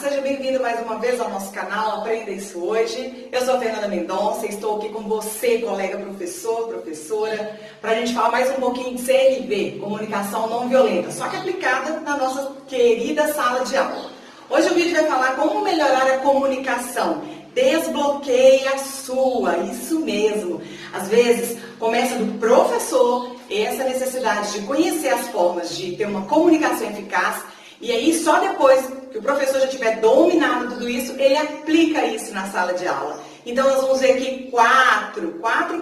seja bem-vindo mais uma vez ao nosso canal Aprenda Isso Hoje. Eu sou a Fernanda Mendonça e estou aqui com você, colega professor, professora, para a gente falar mais um pouquinho de CNV, Comunicação Não Violenta, só que aplicada na nossa querida sala de aula. Hoje o vídeo vai falar como melhorar a comunicação. Desbloqueie a sua, isso mesmo. Às vezes começa do professor essa necessidade de conhecer as formas de ter uma comunicação eficaz. E aí, só depois que o professor já tiver dominado tudo isso, ele aplica isso na sala de aula. Então, nós vamos ver aqui quatro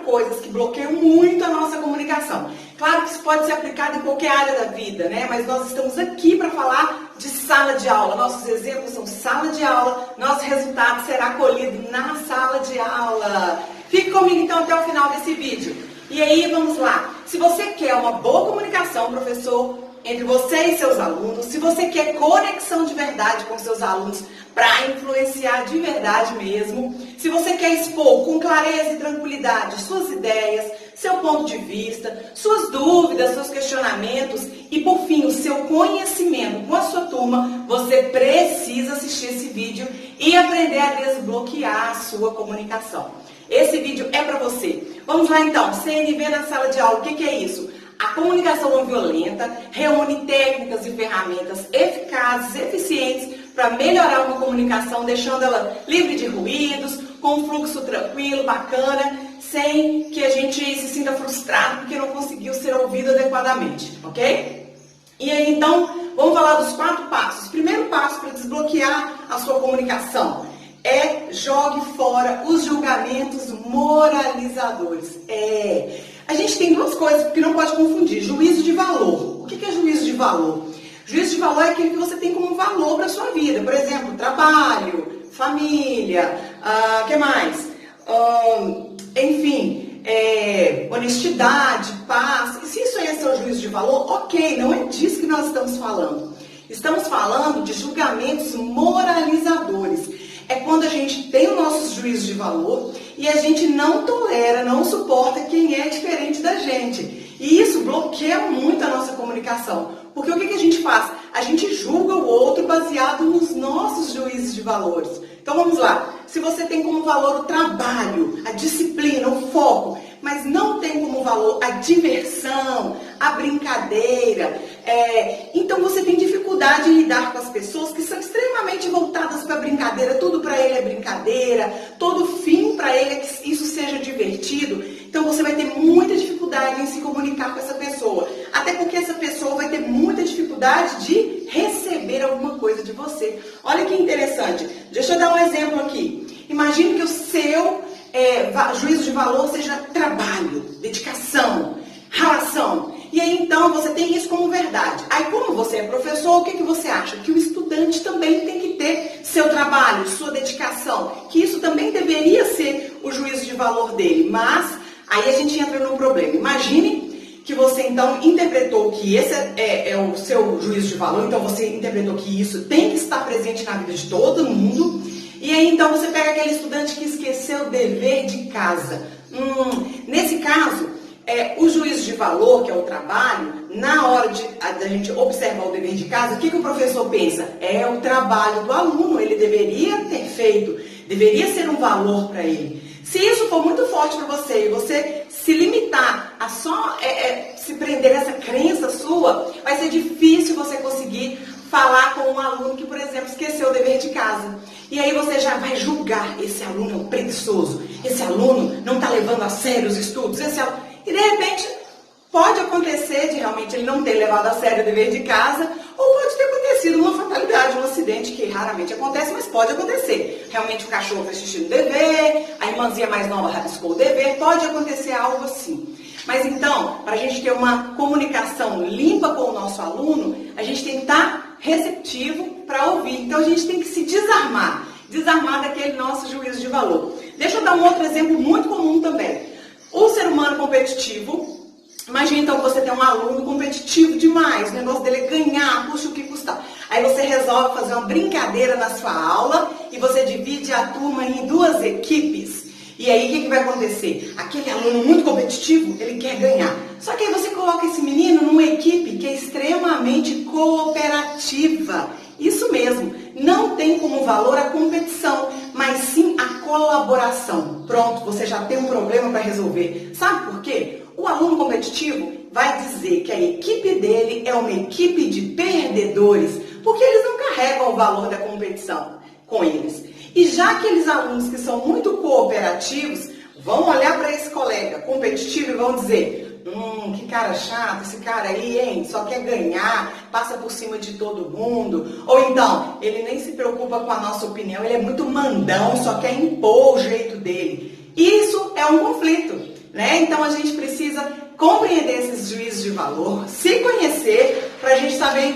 coisas que bloqueiam muito a nossa comunicação. Claro que isso pode ser aplicado em qualquer área da vida, né? Mas nós estamos aqui para falar de sala de aula. Nossos exemplos são sala de aula, nosso resultado será colhido na sala de aula. Fique comigo, então, até o final desse vídeo. E aí, vamos lá. Se você quer uma boa comunicação, professor, entre você e seus alunos, se você quer conexão de verdade com seus alunos para influenciar de verdade mesmo, se você quer expor com clareza e tranquilidade suas ideias, seu ponto de vista, suas dúvidas, seus questionamentos e, por fim, o seu conhecimento com a sua turma, você precisa assistir esse vídeo e aprender a desbloquear a sua comunicação. Esse vídeo é para você. Vamos lá então, CNV na sala de aula, o que é isso? A comunicação não violenta reúne técnicas e ferramentas eficazes, eficientes para melhorar uma comunicação, deixando ela livre de ruídos, com um fluxo tranquilo, bacana, sem que a gente se sinta frustrado porque não conseguiu ser ouvido adequadamente, ok? E aí então, vamos falar dos 4 passos. Primeiro passo para desbloquear a sua comunicação é jogue fora os julgamentos moralizadores. A gente tem 2 coisas que não pode confundir. Juízo de valor. O que é juízo de valor? Juízo de valor é aquilo que você tem como valor para a sua vida. Por exemplo, trabalho, família, que mais? Honestidade, paz. E se isso aí é seu juízo de valor, ok, não é disso que nós estamos falando. Estamos falando de julgamentos moralizadores. É quando a gente tem o nosso juízo de valor e a gente não tolera, não suporta quem é diferente da gente. E isso bloqueia muito a nossa comunicação. Porque o que a gente faz? A gente julga o outro baseado nos nossos juízos de valores. Então vamos lá. Se você tem como valor o trabalho, a disciplina, o foco, mas não tem como valor a diversão, a brincadeira, então você tem dificuldade em lidar com as pessoas que são extremamente voltadas para a brincadeira, tudo para ele é brincadeira, todo fim para ele é que isso seja divertido, então você vai ter muita dificuldade em se comunicar com essa pessoa, até porque essa pessoa vai ter muita dificuldade de receber alguma coisa de você. Olha que interessante, deixa eu dar um exemplo aqui. Imagine que o seu juízo de valor seja trabalho, dedicação, relação. E aí então você tem isso como verdade. Aí como você é professor, o que você acha? Que o estudante também tem que ter seu trabalho, sua dedicação. Que isso também deveria ser o juízo de valor dele. Mas aí a gente entra num problema. Imagine que você então interpretou que esse é o seu juízo de valor. Então você interpretou que isso tem que estar presente na vida de todo mundo. E aí, então, você pega aquele estudante que esqueceu o dever de casa. Nesse caso, o juízo de valor, que é o trabalho, na hora da gente observar o dever de casa, o que o professor pensa? É o trabalho do aluno, ele deveria ter feito, deveria ser um valor para ele. Se isso for muito forte para você e você se limitar a só se prender nessa crença sua, vai ser difícil você conseguir falar com um aluno que, por exemplo, esqueceu o dever de casa. E aí você já vai julgar, esse aluno é um preguiçoso, esse aluno não está levando a sério os estudos, e de repente pode acontecer de realmente ele não ter levado a sério o dever de casa, ou pode ter acontecido uma fatalidade, um acidente que raramente acontece, mas pode acontecer. Realmente o cachorro fez xixi no dever, a irmãzinha mais nova rabiscou o dever, pode acontecer algo assim. Mas então, para a gente ter uma comunicação limpa com o nosso aluno, a gente tem que estar receptivo para ouvir. Então a gente tem que se desarmar daquele nosso juízo de valor. Deixa eu dar um outro exemplo muito comum também. O ser humano competitivo, imagina então que você tem um aluno competitivo demais, o negócio dele é ganhar, custe o que custar. Aí você resolve fazer uma brincadeira na sua aula e você divide a turma em 2 equipes. E aí o que vai acontecer? Aquele aluno muito competitivo, ele quer ganhar. Só que aí você coloca esse menino numa equipe que é extremamente cooperativa. Isso mesmo, não tem como valor a competição, mas sim a colaboração. Pronto, você já tem um problema para resolver. Sabe por quê? O aluno competitivo vai dizer que a equipe dele é uma equipe de perdedores, porque eles não carregam o valor da competição com eles. E já aqueles alunos que são muito cooperativos vão olhar para esse colega competitivo e vão dizer: que cara chato, esse cara aí, hein? Só quer ganhar, passa por cima de todo mundo. Ou então, ele nem se preocupa com a nossa opinião, ele é muito mandão, só quer impor o jeito dele. Isso é um conflito, né? Então a gente precisa compreender esses juízos de valor, se conhecer, para a gente saber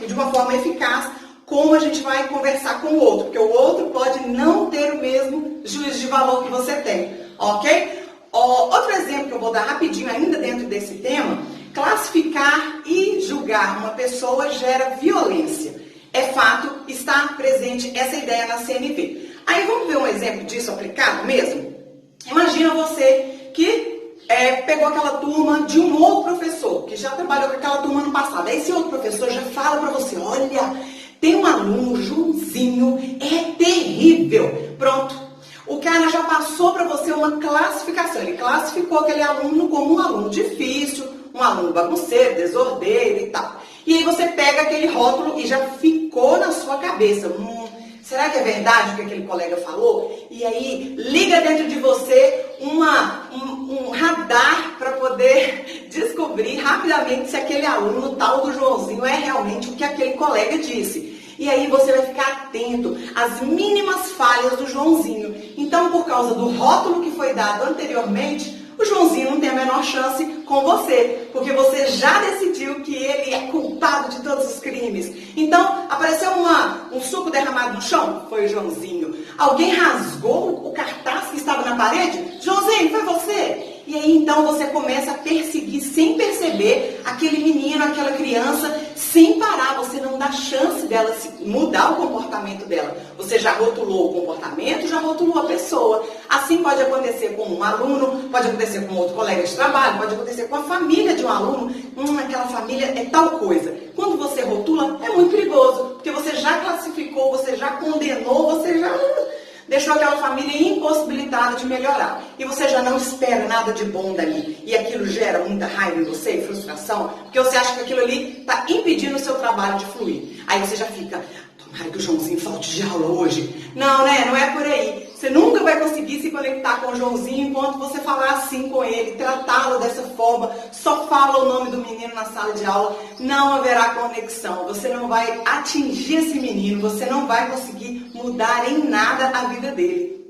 de uma forma eficaz como a gente vai conversar com o outro, porque o outro pode não ter o mesmo juízo de valor que você tem, ok? Outro exemplo que eu vou dar rapidinho ainda dentro desse tema: classificar e julgar uma pessoa gera violência. É fato, está presente essa ideia na CNV. Aí vamos ver um exemplo disso aplicado mesmo? Imagina você que pegou aquela turma de um outro professor, que já trabalhou com aquela turma no passado. Aí esse outro professor já fala para você: olha, tem um aluno, Joãozinho, é terrível. Pronto. O cara já passou para você uma classificação. Ele classificou aquele aluno como um aluno difícil, um aluno bagunceiro, desordeiro e tal. E aí você pega aquele rótulo e já ficou na sua cabeça: será que é verdade o que aquele colega falou? E aí liga dentro de você um radar para poder descobrir rapidamente se aquele aluno tal do Joãozinho é realmente o que aquele colega disse. E aí você vai ficar atento às mínimas falhas do Joãozinho. Então, por causa do rótulo que foi dado anteriormente, o Joãozinho não tem a menor chance com você, porque você já decidiu que ele é culpado de todos os crimes. Então, apareceu um suco derramado no chão? Foi o Joãozinho. Alguém rasgou o cartaz que estava na parede? Joãozinho, foi você? E aí, então, você começa a perseguir sem perceber aquele menino, aquela criança, sem parar. Você não dá chance dela mudar o comportamento dela. Você já rotulou o comportamento, já rotulou a pessoa. Assim pode acontecer com um aluno, pode acontecer com outro colega de trabalho, pode acontecer com a família de um aluno. Aquela família é tal coisa. Quando você rotula, é muito perigoso, porque você já classificou, você já condenou, você já deixou aquela família impossibilitada de melhorar. E você já não espera nada de bom dali. E aquilo gera muita raiva em você e frustração, porque você acha que aquilo ali está impedindo o seu trabalho de fluir. Aí você já fica: tomara que o Joãozinho falte de aula hoje. Não, né? Não é por aí. Você nunca vai conseguir se conectar com o Joãozinho enquanto você falar assim com ele, tratá-lo dessa forma, só fala o nome do menino na sala de aula, não haverá conexão. Você não vai atingir esse menino, você não vai conseguir mudar em nada a vida dele.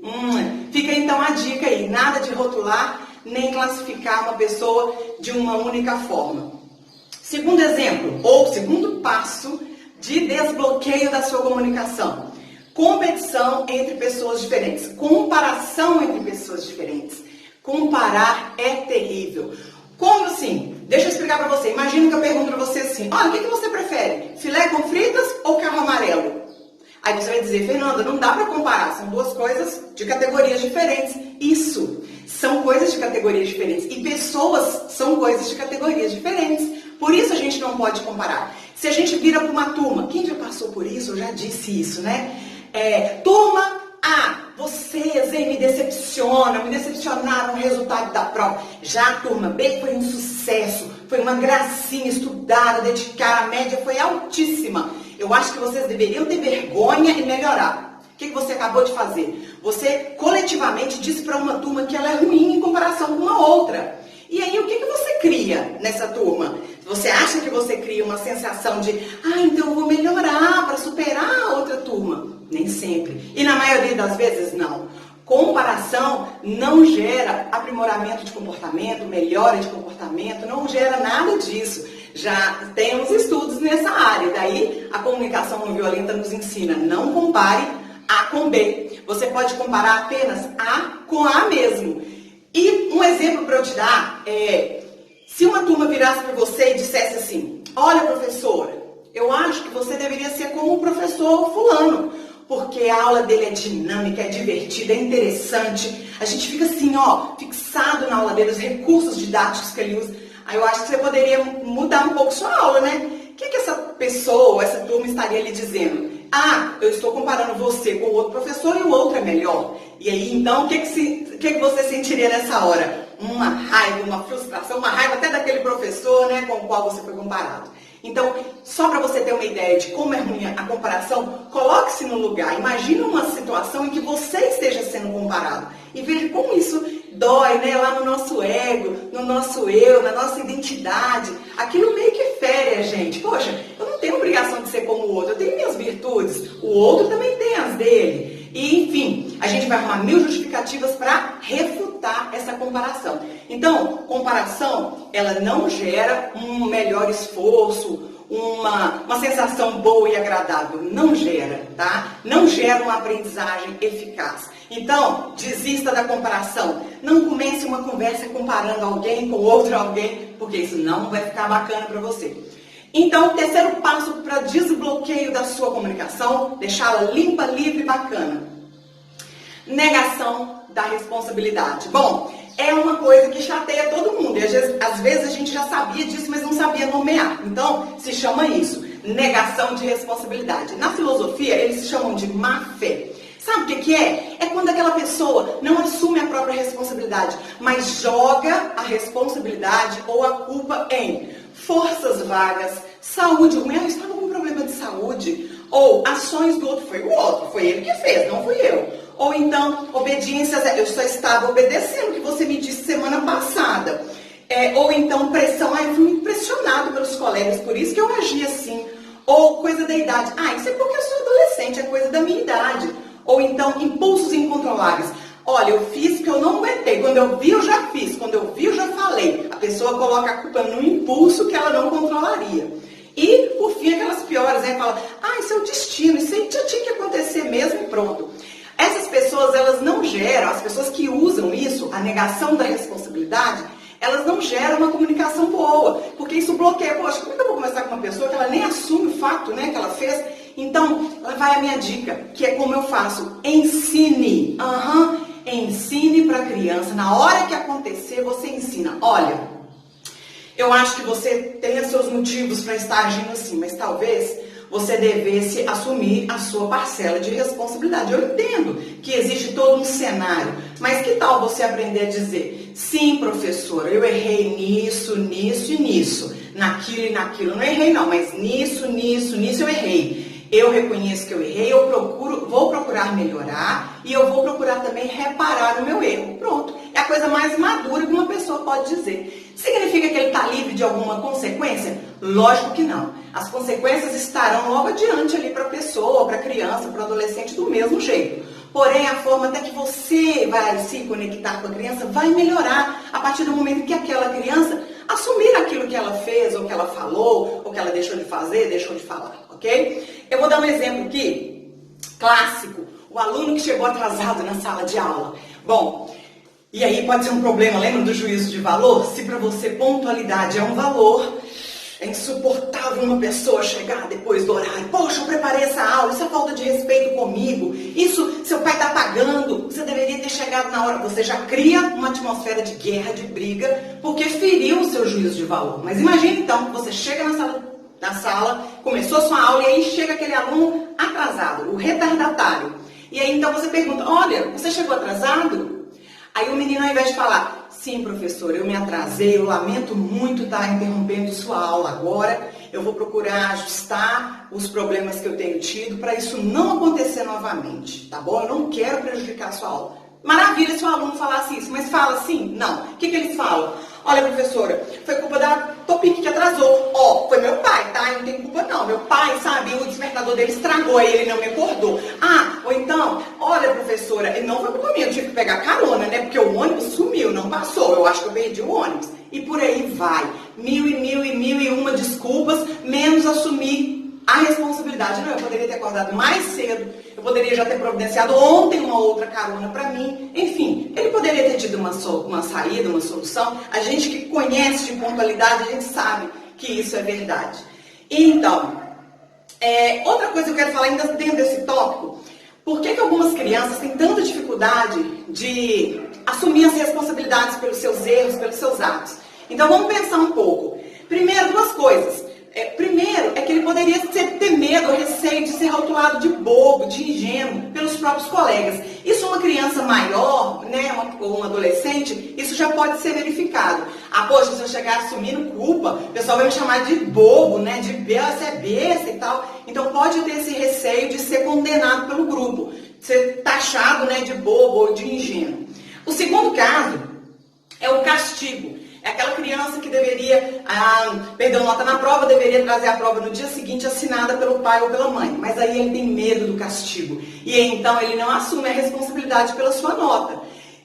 Fica então a dica aí: nada de rotular, nem classificar uma pessoa de uma única forma. Segundo exemplo, ou segundo passo de desbloqueio da sua comunicação: competição entre pessoas diferentes, comparação entre pessoas diferentes. Comparar é terrível. Como assim? Deixa eu explicar para você. Imagina que eu pergunto para você assim: olha, o que você prefere? Filé com fritas ou carro amarelo? Aí você vai dizer: Fernanda, não dá para comparar, são duas coisas de categorias diferentes. Isso, são coisas de categorias diferentes. E pessoas são coisas de categorias diferentes. Por isso a gente não pode comparar. Se a gente vira para uma turma, quem já passou por isso, eu já disse isso, né? Turma A, vocês me decepcionaram o resultado da prova. Já a turma B foi um sucesso, foi uma gracinha, estudada, dedicada, a média foi altíssima. Eu acho que vocês deveriam ter vergonha e melhorar. O que você acabou de fazer? Você coletivamente disse para uma turma que ela é ruim em comparação com uma outra. E aí, o que você cria nessa turma? Você acha que você cria uma sensação de: então eu vou melhorar para superar a outra turma? Nem sempre. E na maioria das vezes, não. Comparação não gera aprimoramento de comportamento, melhora de comportamento, não gera nada disso. Já temos estudos nessa área. Daí, a comunicação não violenta nos ensina: não compare A com B. Você pode comparar apenas A com A mesmo. E um exemplo para eu te dar é: se uma turma virasse para você e dissesse assim: olha, professora, eu acho que você deveria ser como o professor fulano. porque a aula dele é dinâmica, é divertida, é interessante. A gente fica assim, ó, fixado na aula dele, os recursos didáticos que ele usa. Aí eu acho que você poderia mudar um pouco sua aula, né? O que essa pessoa, essa turma estaria lhe dizendo? Ah, eu estou comparando você com o outro professor e o outro é melhor. E aí, então, o que você sentiria nessa hora? Uma raiva, uma frustração, uma raiva até daquele professor, né, com o qual você foi comparado. Então, só para você ter uma ideia de como é ruim a comparação, coloque-se no lugar. Imagine uma situação em que você esteja sendo comparado. E veja como isso dói, né, lá no nosso ego, no nosso eu, na nossa identidade. Aquilo meio que fere a gente. Poxa, eu não tenho obrigação de ser como o outro, eu tenho minhas virtudes, o outro também tem as dele. E, enfim, a gente vai arrumar 1000 justificativas para refutar essa comparação. Então, comparação, ela não gera um melhor esforço, uma sensação boa e agradável. Não gera, tá? Não gera uma aprendizagem eficaz. Então, desista da comparação. Não comece uma conversa comparando alguém com outro alguém, porque isso não vai ficar bacana para você. Então, o terceiro passo para desbloqueio da sua comunicação, deixá-la limpa, livre e bacana. Negação da responsabilidade. Bom, é uma coisa que chateia todo mundo. E às vezes a gente já sabia disso, mas não sabia nomear. Então, se chama isso, negação de responsabilidade. Na filosofia, eles chamam de má fé. Sabe o que é? É quando aquela pessoa não assume a própria responsabilidade, mas joga a responsabilidade ou a culpa em forças vagas, saúde ruim, eu estava com um problema de saúde, ou ações do outro, foi o outro, foi ele que fez, não fui eu. Ou então, obediência, eu só estava obedecendo o que você me disse semana passada. Ou então, pressão, eu fui muito pressionado pelos colegas, por isso que eu agi assim. Ou coisa da idade, isso é porque eu sou adolescente, é coisa da minha idade. Ou então, impulsos incontroláveis. Olha, eu fiz que eu não aguentei. Quando eu vi, eu já fiz. Quando eu vi, eu já falei. A pessoa coloca a culpa no impulso que ela não controlaria. E, por fim, aquelas piores, né? Fala, isso é o destino, isso aí já tinha que acontecer mesmo e pronto. Essas pessoas, elas não geram, as pessoas que usam isso, a negação da responsabilidade, elas não geram uma comunicação boa. Porque isso bloqueia. Poxa, como é que eu vou conversar com uma pessoa que ela nem assume o fato, né, que ela fez? Então, lá vai a minha dica, que é como eu faço. Ensine. Ensine para a criança. Na hora que acontecer, você ensina. Olha, eu acho que você tem seus motivos para estar agindo assim, mas talvez você devesse assumir a sua parcela de responsabilidade. Eu entendo que existe todo um cenário, mas que tal você aprender a dizer, sim, professora, eu errei nisso, nisso e nisso, naquilo e naquilo. Não errei não, mas nisso eu errei. Eu reconheço que eu errei, vou procurar melhorar e eu vou procurar também reparar o meu erro. Pronto. É a coisa mais madura que uma pessoa pode dizer. Significa que ele está livre de alguma consequência? Lógico que não. As consequências estarão logo adiante ali para a pessoa, para a criança, para o adolescente do mesmo jeito. Porém, a forma até que você vai se conectar com a criança vai melhorar a partir do momento que aquela criança assumir aquilo que ela fez, ou que ela falou, ou que ela deixou de fazer, deixou de falar, ok? Eu vou dar um exemplo aqui, clássico, o aluno que chegou atrasado na sala de aula. Bom, e aí pode ser um problema, lembra do juízo de valor? Se para você pontualidade é um valor, é insuportável uma pessoa chegar depois do horário. Poxa, eu preparei essa aula, isso é falta de respeito comigo. Isso, seu pai está pagando, você deveria ter chegado na hora. Você já cria uma atmosfera de guerra, de briga, porque feriu o seu juízo de valor. Mas imagine então que você chega na sala, começou a sua aula e aí chega aquele aluno atrasado, o retardatário. E aí então você pergunta, olha, você chegou atrasado? Aí o menino, ao invés de falar, sim, professor, eu me atrasei, eu lamento muito estar interrompendo sua aula agora, eu vou procurar ajustar os problemas que eu tenho tido para isso não acontecer novamente, tá bom? Eu não quero prejudicar a sua aula. Maravilha se o aluno falasse isso, mas fala assim? Não. O que eles falam? Olha, professora, foi culpa da Topic que atrasou. Foi meu pai, tá? Eu não tenho culpa não. Meu pai, sabe, o despertador dele estragou, aí ele não me acordou. Ou então, olha, professora, não foi culpa minha, eu tive que pegar carona, né? Porque o ônibus sumiu, não passou. Eu acho que eu perdi o ônibus. E por aí vai. Mil e uma desculpas, menos assumir a responsabilidade. Não, eu poderia ter acordado mais cedo, eu poderia já ter providenciado ontem uma outra carona para mim. Enfim, ele poderia ter tido uma saída, uma solução. A gente que conhece de pontualidade, a gente sabe que isso é verdade. Então, outra coisa que eu quero falar ainda dentro desse tópico, Por que algumas crianças têm tanta dificuldade de assumir as responsabilidades pelos seus erros, pelos seus atos? Então vamos pensar um pouco. Primeiro, duas coisas. Primeiro, é que ele poderia ter medo, receio de ser rotulado de bobo, de ingênuo, pelos próprios colegas. Isso uma criança maior, né, ou um adolescente, isso já pode ser verificado. Ah, poxa, se eu chegar assumindo culpa, o pessoal vai me chamar de bobo, né, de você é besta e tal. Então pode ter esse receio de ser condenado pelo grupo, de ser taxado, né, de bobo ou de ingênuo. O segundo caso é o castigo. É aquela criança que deveria, perdeu nota na prova, deveria trazer a prova no dia seguinte assinada pelo pai ou pela mãe. Mas aí ele tem medo do castigo. E então ele não assume a responsabilidade pela sua nota.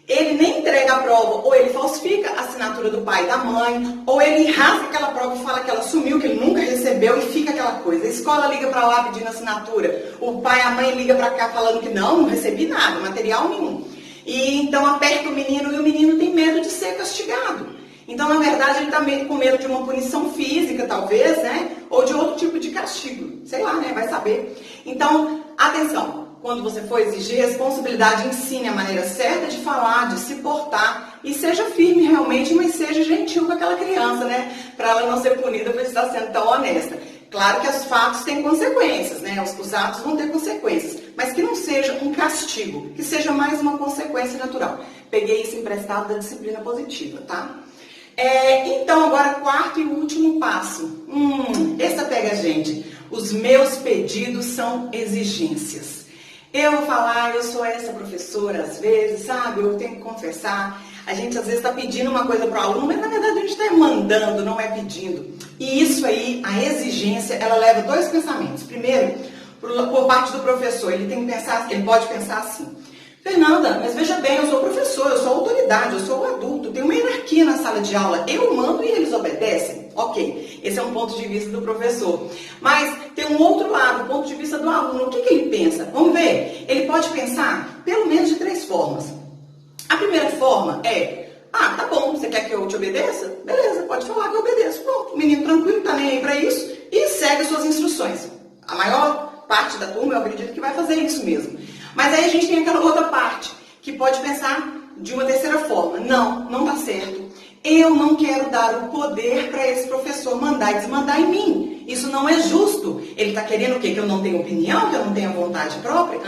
Ele nem entrega a prova, ou ele falsifica a assinatura do pai e da mãe, ou ele rasga aquela prova e fala que ela sumiu, que ele nunca recebeu, e fica aquela coisa. A escola liga para lá pedindo assinatura. O pai e a mãe liga para cá falando que não recebi nada, material nenhum. E então aperta o menino e o menino tem medo de ser castigado. Então, na verdade, ele está com medo de uma punição física, talvez, né? Ou de outro tipo de castigo. Sei lá, né? Vai saber. Então, atenção. Quando você for exigir responsabilidade, ensine a maneira certa de falar, de se portar. E seja firme realmente, mas seja gentil com aquela criança, né? Para ela não ser punida por estar sendo tão honesta. Claro que os fatos têm consequências, né? Os atos vão ter consequências. Mas que não seja um castigo. Que seja mais uma consequência natural. Peguei isso emprestado da disciplina positiva, tá? Então, agora, quarto e último passo. Essa pega a gente. Os meus pedidos são exigências. Eu vou falar, eu sou essa professora, às vezes, sabe? Eu tenho que confessar. A gente, às vezes, está pedindo uma coisa para o aluno, mas, na verdade, a gente está mandando, não é pedindo. E isso aí, a exigência, ela leva dois pensamentos. Primeiro, por parte do professor, ele tem que pensar, ele pode pensar assim. Fernanda, mas veja bem, eu sou professor, eu sou autoridade, eu sou adulto, tem uma hierarquia na sala de aula, eu mando e eles obedecem? Ok, esse é um ponto de vista do professor. Mas tem um outro lado, o ponto de vista do aluno, o que ele pensa? Vamos ver, ele pode pensar pelo menos de 3 formas. A primeira forma é, tá bom, você quer que eu te obedeça? Beleza, pode falar que eu obedeço. Pronto, o menino tranquilo, tá nem aí pra isso e segue as suas instruções. A maior parte da turma, eu acredito que vai fazer isso mesmo. Mas aí a gente tem aquela outra parte, que pode pensar de uma terceira forma. Não dá certo. Eu não quero dar o poder para esse professor mandar e desmandar em mim. Isso não é justo. Ele está querendo o quê? Que eu não tenha opinião, que eu não tenha vontade própria?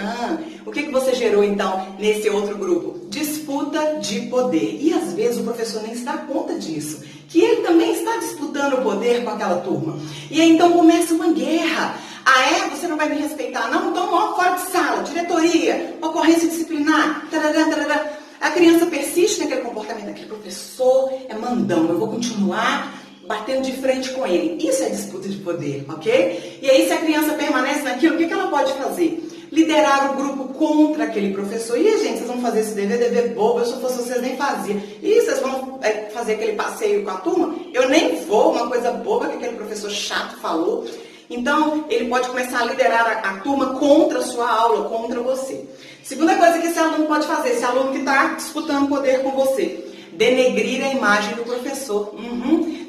O que você gerou então nesse outro grupo? Disputa de poder. E às vezes o professor nem se dá conta disso. Que ele também está disputando o poder com aquela turma. E aí então começa uma guerra. Você não vai me respeitar? Não, então fora de sala, diretoria, ocorrência disciplinar, tarará, tarará. A criança persiste naquele comportamento, aquele professor é mandão, eu vou continuar batendo de frente com ele. Isso é disputa de poder, ok? E aí se a criança permanece naquilo, o que ela pode fazer? Liderar o grupo contra aquele professor. E, gente, vocês vão fazer esse dever bobo, se eu fosse vocês nem faziam. E vocês vão fazer aquele passeio com a turma? Eu nem vou, uma coisa boba que aquele professor chato falou. Então, ele pode começar a liderar a turma contra a sua aula, contra você. Segunda coisa que esse aluno pode fazer, esse aluno que está disputando poder com você, denegrir a imagem do professor.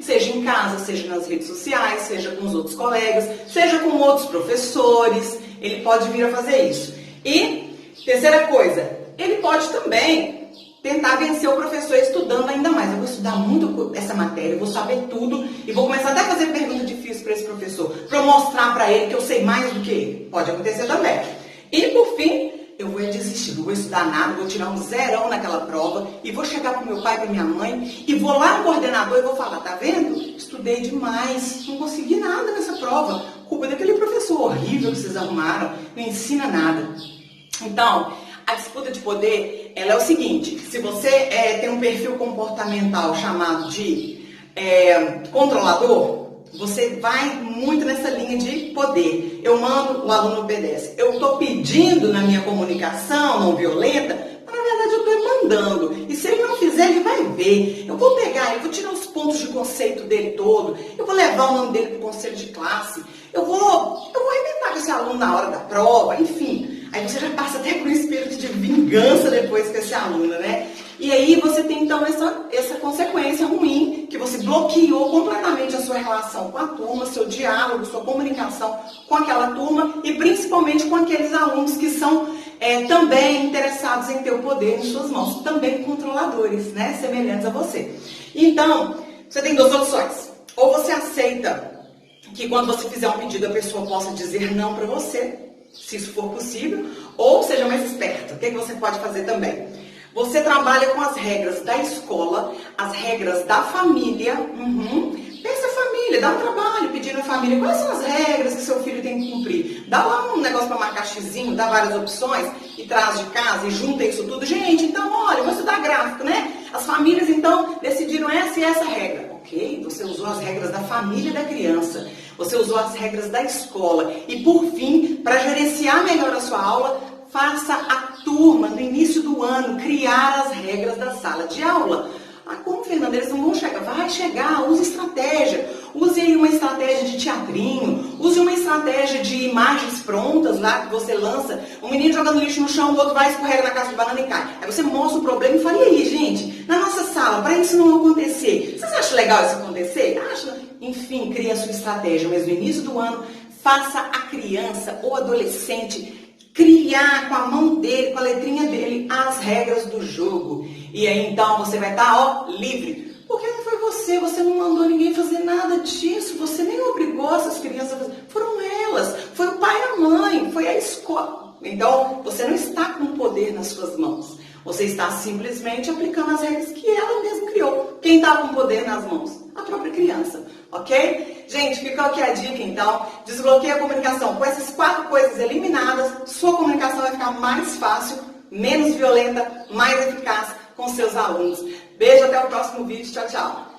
Seja em casa, seja nas redes sociais, seja com os outros colegas, seja com outros professores, ele pode vir a fazer isso. E, terceira coisa, ele pode também tentar vencer o professor estudando ainda mais. Eu vou estudar muito essa matéria, eu vou saber tudo e vou começar até a fazer pergunta difícil para esse professor, para mostrar para ele que eu sei mais do que ele. Pode acontecer também. E por fim, eu vou desistir, não vou estudar nada, vou tirar um 0 naquela prova e vou chegar para o meu pai e para minha mãe e vou lá no coordenador e vou falar, tá vendo? Estudei demais, não consegui nada nessa prova. Culpa daquele professor horrível que vocês arrumaram, não ensina nada. Então, a disputa de poder, ela é o seguinte, se você tem um perfil comportamental chamado de controlador, você vai muito nessa linha de poder. Eu mando, o aluno obedece. Eu estou pedindo na minha comunicação não violenta, mas na verdade eu estou mandando. E se ele não fizer, ele vai ver. Eu vou pegar, eu vou tirar os pontos de conceito dele todo, eu vou levar o nome dele para o conselho de classe, eu vou arrebentar com esse aluno na hora da prova, enfim. Aí você já passa até por um espírito de vingança depois com esse aluno, né? E aí você tem então essa consequência ruim, que você bloqueou completamente a sua relação com a turma, seu diálogo, sua comunicação com aquela turma e principalmente com aqueles alunos que são também interessados em ter o poder em suas mãos, também controladores, né? Semelhantes a você. Então, você tem duas opções. Ou você aceita que quando você fizer um pedido a pessoa possa dizer não para você, se isso for possível, ou seja mais esperto. O que você pode fazer também? Você trabalha com as regras da escola, as regras da família. Pensa a família, dá um trabalho pedindo à família quais são as regras que seu filho tem que cumprir. Dá lá um negócio para marcar xizinho, dá várias opções e traz de casa e junta isso tudo. Gente, então olha, vou estudar gráfico, né? As famílias então decidiram essa e essa regra. Ok, você usou as regras da família da criança, você usou as regras da escola e por fim, para gerenciar melhor a sua aula, faça a turma, no início do ano, criar as regras da sala de aula. Como, Fernanda, eles não vão chegar? Vai chegar, use estratégia. Use aí uma estratégia de teatrinho, use uma estratégia de imagens prontas lá que você lança. Um menino jogando lixo no chão, o outro vai, escorrega na casca de banana e cai. Aí você mostra o problema e fala, e aí, gente, na nossa sala, para isso não acontecer, vocês acham legal isso acontecer? Acha? Enfim, cria a sua estratégia, mas no início do ano, faça a criança ou adolescente criar com a mão dele, com a letrinha dele, as regras do jogo. E aí então você vai estar, livre. Porque não foi você não mandou ninguém fazer nada disso, você nem obrigou essas crianças a fazer. Foram elas, foi o pai e a mãe, foi a escola. Então, você não está com o poder nas suas mãos. Você está simplesmente aplicando as regras que ela mesma criou. Quem está com o poder nas mãos? A própria criança, ok? Gente, fica aqui a dica então. Desbloqueie a comunicação. Com essas 4 coisas eliminadas, sua comunicação vai ficar mais fácil, menos violenta, mais eficaz com seus alunos. Beijo, até o próximo vídeo. Tchau, tchau.